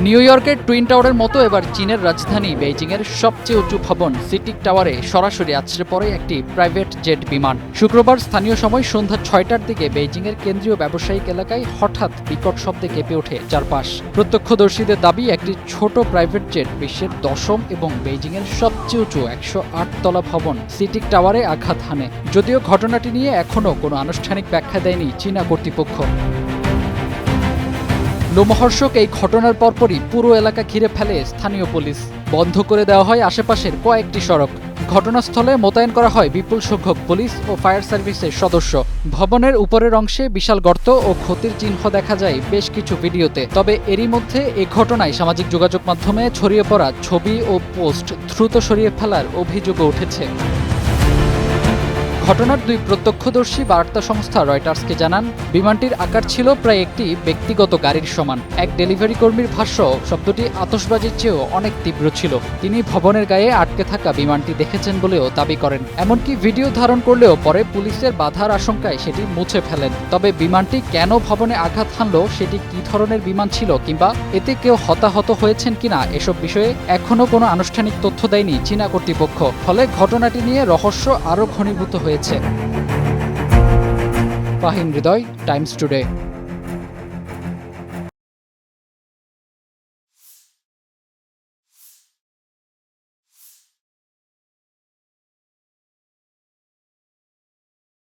New ইয়র্কের twin টাওয়ারের মতো এবার চীনের রাজধানী বেইজিংয়ের সবচেয়ে উঁচু ভবন সিটিক টাওয়ারে সরাসরি আছড়ে পড়ে একটি প্রাইভেট জেট বিমান। শুক্রবার স্থানীয় সময় সন্ধ্যা ৬টার দিকে বেইজিংয়ের কেন্দ্রীয় ব্যবসায়িক এলাকায় হঠাৎ বিকট শব্দে কেঁপে ওঠে চারপাশ। প্রত্যক্ষদর্শীদের দাবি, একটি ছোট প্রাইভেট জেট বিশ্বের ১০ম এবং বেইজিংয়ের সবচেয়ে উঁচু ১০৮ তলা ভবন সিটিক টাওয়ারে আঘাত হানে। যদিও ঘটনাটি নিয়ে এখনও কোনো আনুষ্ঠানিক ব্যাখ্যা দেয়নি চীনা কর্তৃপক্ষ। লোমহর্ষক এই ঘটনার পরপরই পুরো এলাকা ঘিরে ফেলে স্থানীয় পুলিশ। বন্ধ করে দেওয়া হয় আশেপাশের কয়েকটি সড়ক। ঘটনাস্থলে মোতায়েন করা হয় বিপুল সংখ্যক পুলিশ ও ফায়ার সার্ভিসের সদস্য। ভবনের উপরের অংশে বিশাল গর্ত ও ক্ষতির চিহ্ন দেখা যায় বেশ কিছু ভিডিওতে। তবে এরই মধ্যে এ ঘটনায় সামাজিক যোগাযোগ মাধ্যমে ছড়িয়ে পড়া ছবি ও পোস্ট দ্রুত সরিয়ে ফেলার অভিযোগও উঠেছে। ঘটনার দুই প্রত্যক্ষদর্শী বার্তা সংস্থা রয়টার্সকে জানান, বিমানটির আকার ছিল প্রায় একটি ব্যক্তিগত গাড়ির সমান। এক ডেলিভারি কর্মীর ভাষ্য, শব্দটি আতশবাজির চেয়েও অনেক তীব্র ছিল। তিনি ভবনের গায়ে আটকে থাকা বিমানটি দেখেছেন বলেও দাবি করেন। এমনকি ভিডিও ধারণ করলেও পরে পুলিশের বাধার আশঙ্কায় সেটি মুছে ফেলেন। তবে বিমানটি কেন ভবনে আঘাত হানল, সেটি কী ধরনের বিমান ছিল কিংবা এতে কেউ হতাহত হয়েছেন কিনা, এসব বিষয়ে এখনও কোনো আনুষ্ঠানিক তথ্য দেয়নি চীনা কর্তৃপক্ষ। ফলে ঘটনাটি নিয়ে রহস্য আরও ঘনীভূত হয়েছে। ফাহিম হৃদয়, টাইমস টুডে।